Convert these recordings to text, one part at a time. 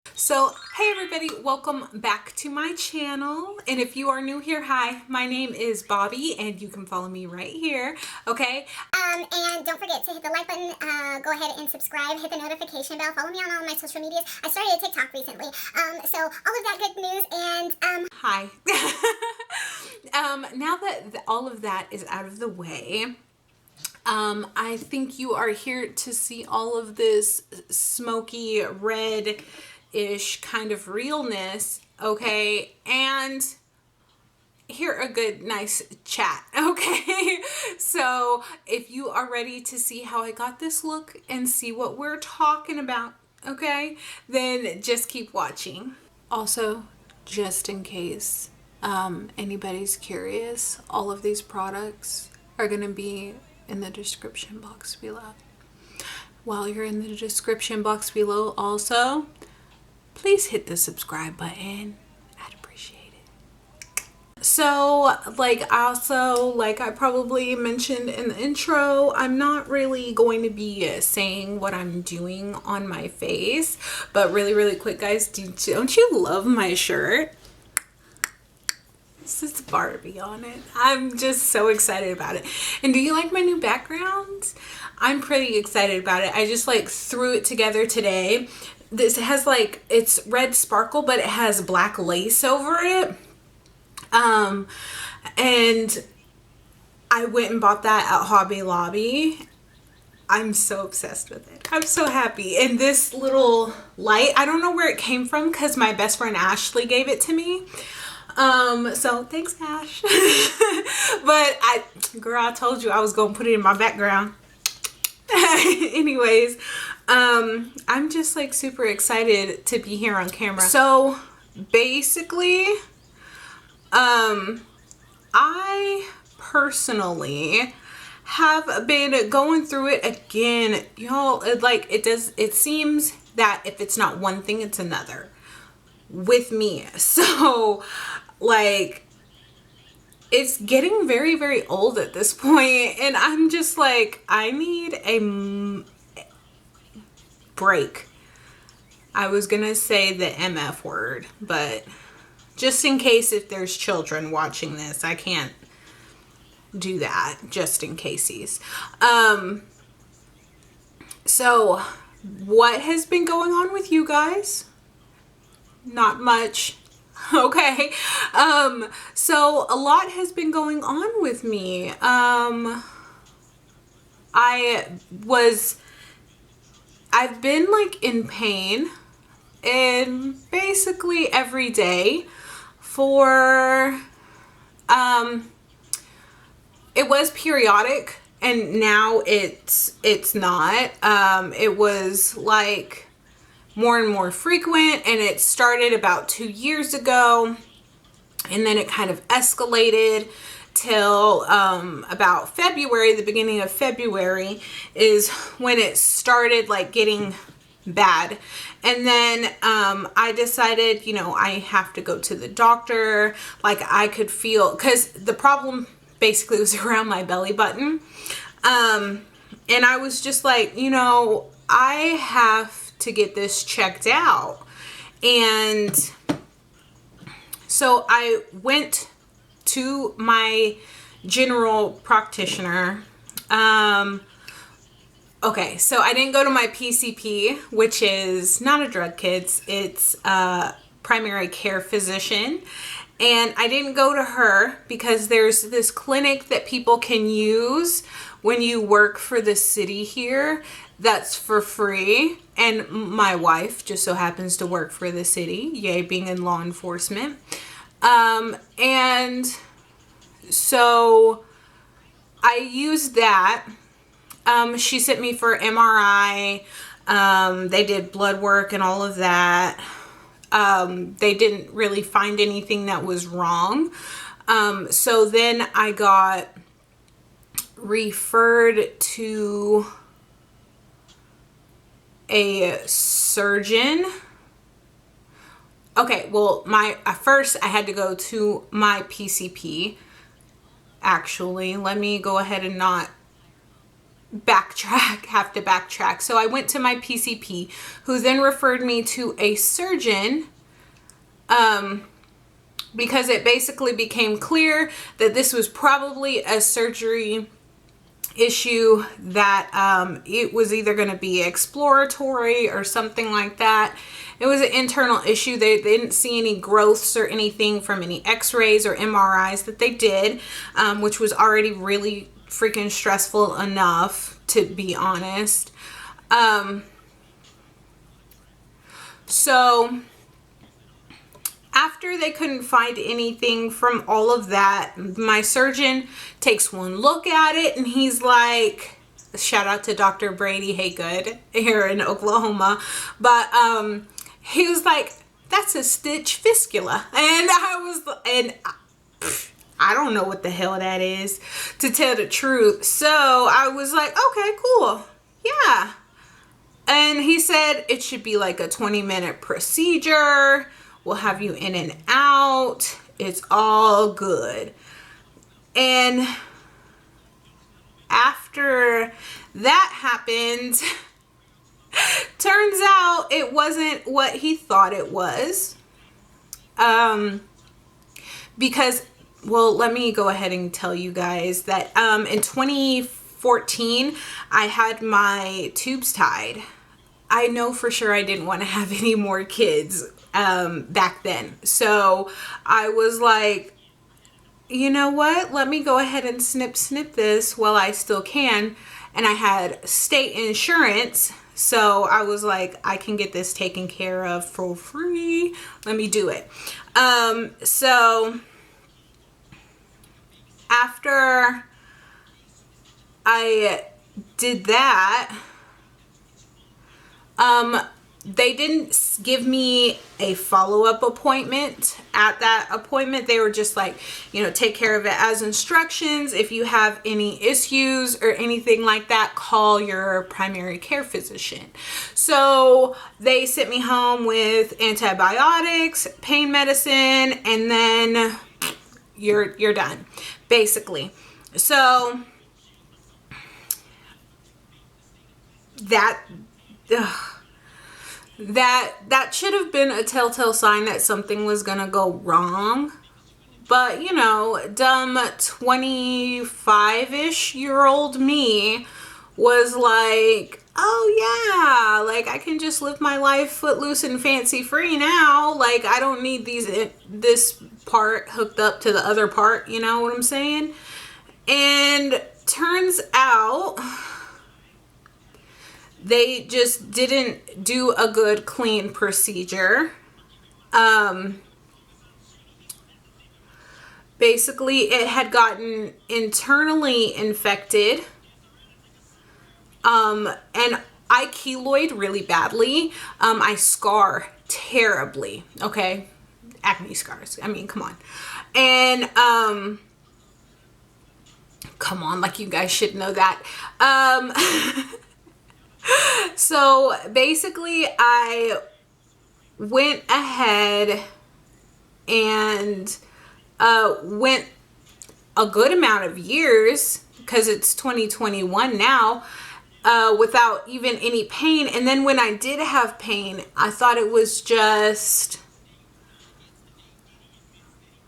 So, hey everybody, welcome back to my channel. And if you are new here, hi, my name is Bobbi and you can follow me right here, okay? And don't forget to hit the like button, go ahead and subscribe, hit the notification bell, follow me on all my social medias. I started a TikTok recently, so all of that good news and, Hi. Now that all of that is out of the way, I think you are here to see all of this smoky red-ish kind of realness, okay? And hear a good, nice chat, okay? So if you are ready to see how I got this look and see what we're talking about, okay, then just keep watching. Also, just in case anybody's curious, all of these products are going to be in the description box below. While you're in the description box below also, please hit the subscribe button. I'd appreciate it. So, like I probably mentioned in the intro, I'm not really going to be saying what I'm doing on my face, but really quick, guys, don't you love my shirt? This is Barbie on it. I'm just so excited about it. And do you like my new background? I'm pretty excited about it. I just like threw it together today. This has like, it's red sparkle, but it has black lace over it. And I went and bought that at Hobby Lobby. I'm so obsessed with it. I'm so happy. And this little light, I don't know where it came from because my best friend Ashley gave it to me. So thanks, Ash. But girl, I told you I was gonna put it in my background. Anyways, I'm just like super excited to be here on camera. So basically, I personally have been going through it again, y'all. It seems that if it's not one thing, it's another with me. So like, it's getting very old at this point, and I'm just like, I need a break. I was gonna say the MF word, but just in case if there's children watching this, I can't do that, just in caseies. So what has been going on with you guys? Not much. Okay. So a lot has been going on with me. I've been like in pain and basically every day for, it was periodic and now it's not. It was like more and more frequent, and it started about 2 years ago, and then it kind of escalated till about February. The beginning of February is when it started like getting bad. And then I decided, you know, I have to go to the doctor. Like, I could feel, because the problem basically was around my belly button, and I was just like, you know, I have to get this checked out. And so I went to my general practitioner. Okay, so I didn't go to my PCP, which is not a drug, kids. It's a primary care physician. And I didn't go to her because there's this clinic that people can use when you work for the city here that's for free. And my wife just so happens to work for the city, yay, being in law enforcement. And so I used that. She sent me for MRI. They did blood work and all of that. They didn't really find anything that was wrong. So then I got referred to a surgeon. Okay, well, at first I had to go to my PCP. Actually, let me go ahead and not have to backtrack. So I went to my PCP, who then referred me to a surgeon, because it basically became clear that this was probably a surgery issue, that it was either going to be exploratory or something like that. It was an internal issue. They didn't see any growths or anything from any x-rays or MRIs that they did, which was already really freaking stressful enough, to be honest. So after they couldn't find anything from all of that, my surgeon takes one look at it and he's like, shout out to Dr. Brady Haygood here in Oklahoma, but he was like, that's a stitch fistula. And I don't know what the hell that is, to tell the truth. So I was like, okay, cool. Yeah. And he said it should be like a 20-minute procedure. We'll have you in and out. It's all good. And after that happened, turns out it wasn't what he thought it was. Because, well, let me go ahead and tell you guys that in 2014, I had my tubes tied. I know for sure I didn't want to have any more kids back then. So I was like, you know what? Let me go ahead and snip this while I still can. And I had state insurance. So I was like, I can get this taken care of for free. Let me do it. So after I did that, they didn't give me a follow-up appointment. At that appointment, they were just like, you know, take care of it as instructions. If you have any issues or anything like that, call your primary care physician. So they sent me home with antibiotics, pain medicine, and then you're done, basically. So that should have been a telltale sign that something was gonna go wrong. But, you know, dumb 25-ish-year-old me was like, oh yeah, like I can just live my life footloose and fancy free now. Like I don't need this part hooked up to the other part, you know what I'm saying? And turns out they just didn't do a good clean procedure. Basically, it had gotten internally infected. And I keloid really badly. I scar terribly. Okay. Acne scars. I mean, come on. And, come on, like you guys should know that. So basically I went ahead and went a good amount of years, because it's 2021 now, without even any pain. And then when I did have pain, I thought it was just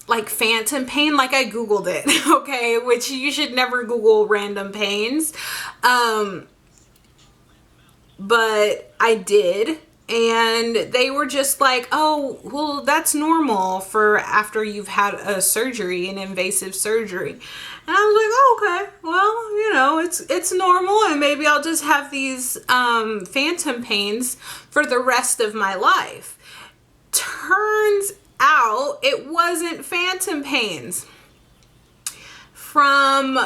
like phantom pain. Like I Googled it, okay, which you should never Google random pains. But I did, and they were just like, oh, well, that's normal for after you've had a surgery, an invasive surgery. And I was like, oh, okay, well, you know, it's normal, and maybe I'll just have these phantom pains for the rest of my life. Turns out it wasn't phantom pains from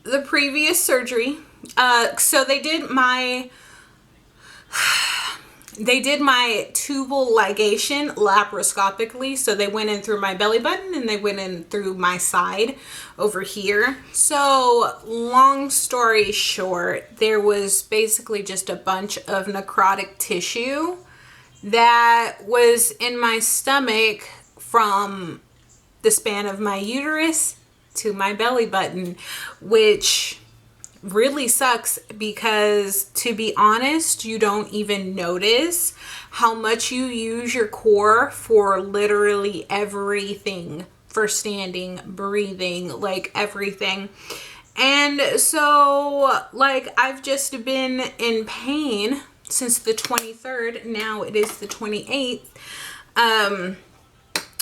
the previous surgery. So they did my tubal ligation laparoscopically. So they went in through my belly button and they went in through my side over here. So long story short, there was basically just a bunch of necrotic tissue that was in my stomach from the span of my uterus to my belly button, which really sucks because, to be honest, you don't even notice how much you use your core for literally everything, for standing, breathing, like everything. And so, like, I've just been in pain since the 23rd. Now it is the 28th.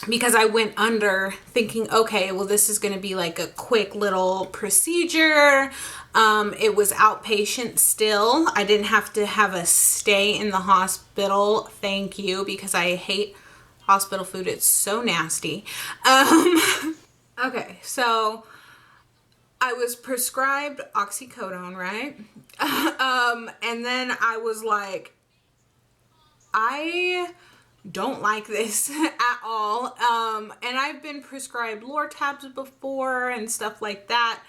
Because I went under thinking, okay, well, this is going to be like a quick little procedure. It was outpatient still. I didn't have to have a stay in the hospital. Thank you, because I hate hospital food. It's so nasty. Okay, so I was prescribed oxycodone, right? And then I was like, I don't like this at all. And I've been prescribed Lortabs before and stuff like that.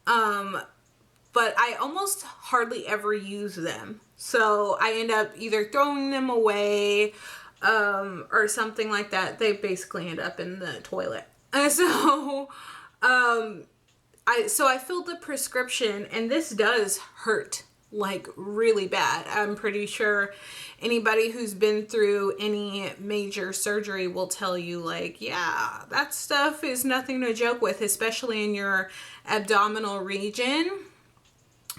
But I almost hardly ever use them. So I end up either throwing them away, or something like that. They basically end up in the toilet. So, I filled the prescription, and this does hurt, like, really bad. I'm pretty sure anybody who's been through any major surgery will tell you, like, yeah, that stuff is nothing to joke with, especially in your abdominal region,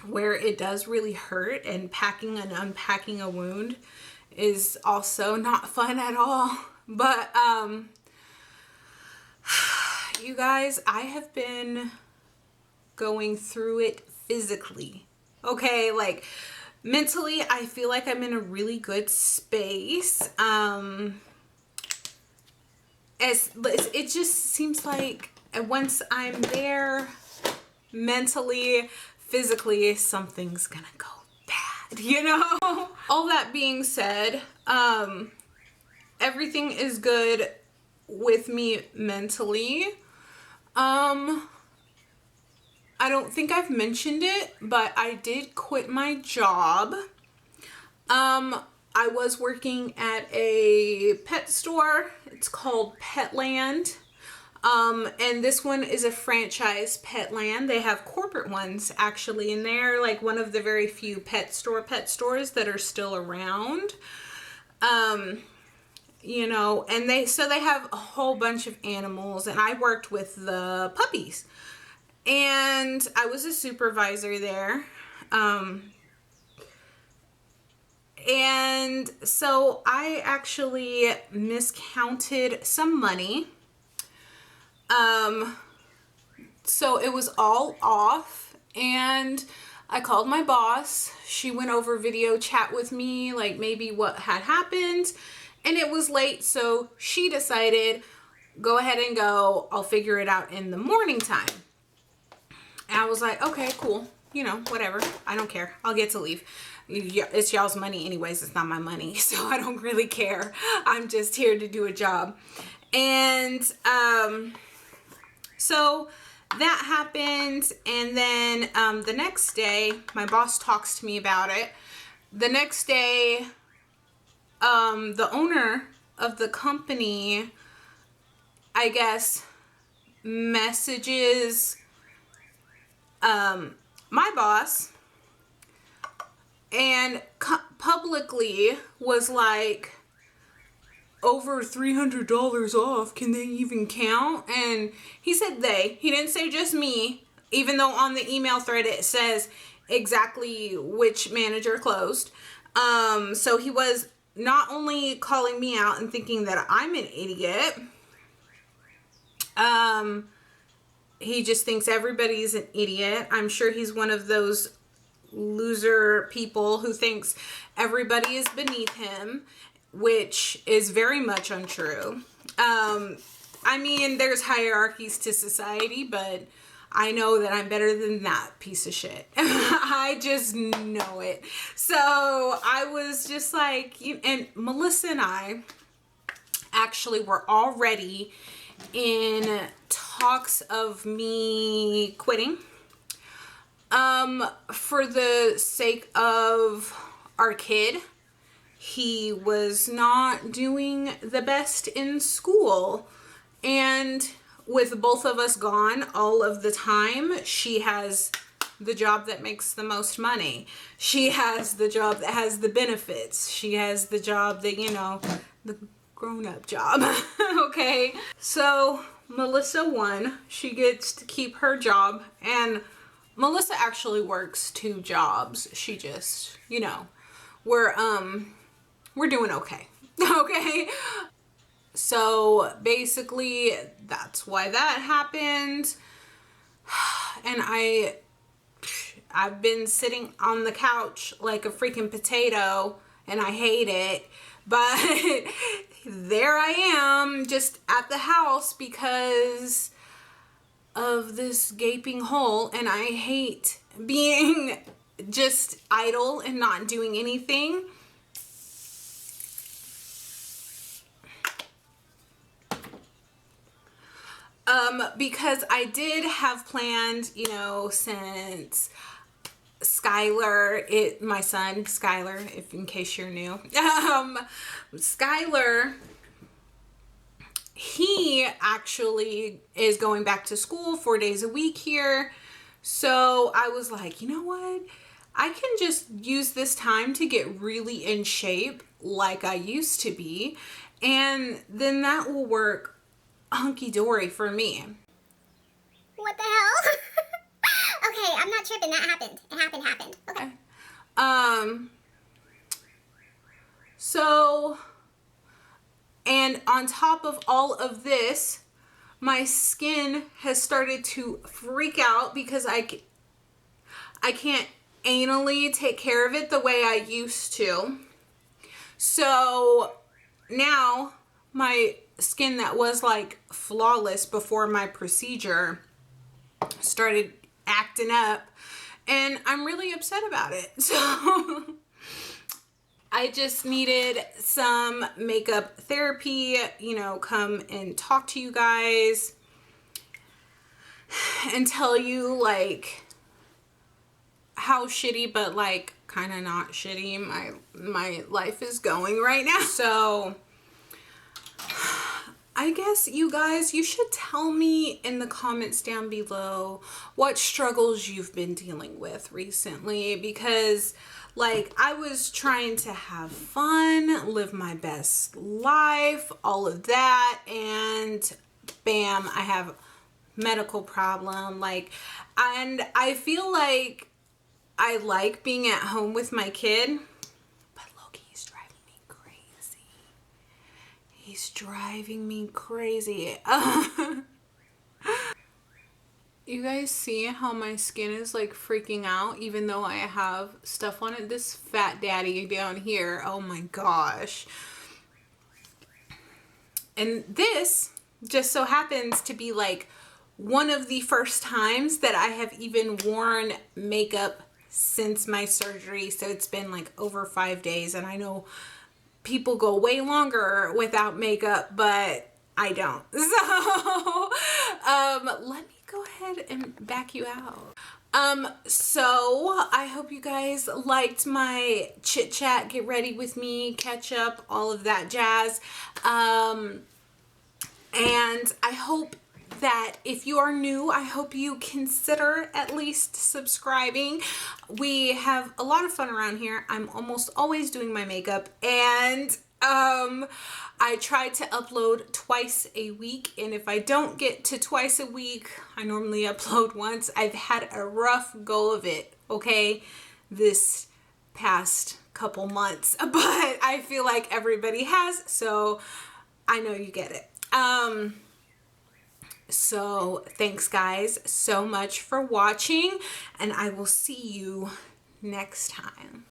where it does really hurt, and packing and unpacking a wound is also not fun at all. But, you guys, I have been going through it physically. Okay, like, mentally, I feel like I'm in a really good space. It just seems like once I'm there, mentally, physically, something's gonna go bad, you know? All that being said, everything is good with me mentally. I don't think I've mentioned it, but I did quit my job. I was working at a pet store. It's called Petland. And this one is a franchise Petland. They have corporate ones actually, and they're like one of the very few pet stores that are still around. You know, and they have a whole bunch of animals, and I worked with the puppies. And I was a supervisor there. And so I actually miscounted some money. So it was all off, and I called my boss. She went over video chat with me, like maybe what had happened, and it was late, so she decided, go ahead and go. I'll figure it out in the morning time. And I was like, okay, cool. You know, whatever. I don't care. I'll get to leave. It's y'all's money anyways. It's not my money. So I don't really care. I'm just here to do a job. And so that happened. And then the next day, my boss talks to me about it. The next day, the owner of the company, I guess, messages my boss, and publicly was like, over $300 off, can they even count? And he said he didn't say just me, even though on the email thread it says exactly which manager closed. So he was not only calling me out and thinking that I'm an idiot, he just thinks everybody's an idiot. I'm sure he's one of those loser people who thinks everybody is beneath him, which is very much untrue. I mean, there's hierarchies to society, but I know that I'm better than that piece of shit. I just know it. So I was just like, and Melissa and I actually were already in talks of me quitting, for the sake of our kid. He was not doing the best in school, and with both of us gone all of the time, she has the job that makes the most money. She has the job that has the benefits. She has the job that, you know, the grown-up job. Okay, so Melissa won. She gets to keep her job, and Melissa actually works 2 jobs. She just, you know, we're doing okay. Okay, so basically that's why that happened. And I've been sitting on the couch like a freaking potato, and I hate it, but there I am just at the house because of this gaping hole, and I hate being just idle and not doing anything. Because I did have planned, you know, since Skylar, my son, Skylar, if in case you're new, Skylar, he actually is going back to school 4 days a week here. So I was like, you know what? I can just use this time to get really in shape like I used to be. And then that will work hunky-dory for me. What the hell? Okay, I'm not tripping. That happened. It happened. Okay. So, and on top of all of this, my skin has started to freak out because I can't anally take care of it the way I used to. So now my skin that was like flawless before my procedure started acting up, and I'm really upset about it. So I just needed some makeup therapy, you know, come and talk to you guys and tell you like how shitty, but like kind of not shitty my life is going right now. So I guess you guys, you should tell me in the comments down below what struggles you've been dealing with recently, because like I was trying to have fun, live my best life, all of that, and bam, I have medical problem. Like, and I feel like I like being at home with my kid, but look, he's driving me crazy. He's driving me crazy. You guys see how my skin is like freaking out even though I have stuff on it? This fat daddy down here, oh my gosh. And this just so happens to be like one of the first times that I have even worn makeup since my surgery. So it's been like over 5 days, and I know people go way longer without makeup, but I don't. So let me go ahead and back you out. So I hope you guys liked my chit chat, get ready with me, catch up, all of that jazz. And I hope that if you are new, I hope you consider at least subscribing. We have a lot of fun around here. I'm almost always doing my makeup, and I try to upload twice a week, and if I don't get to twice a week, I normally upload once. I've had a rough go of it, okay, this past couple months, but I feel like everybody has, so I know you get it. So thanks guys so much for watching, and I will see you next time.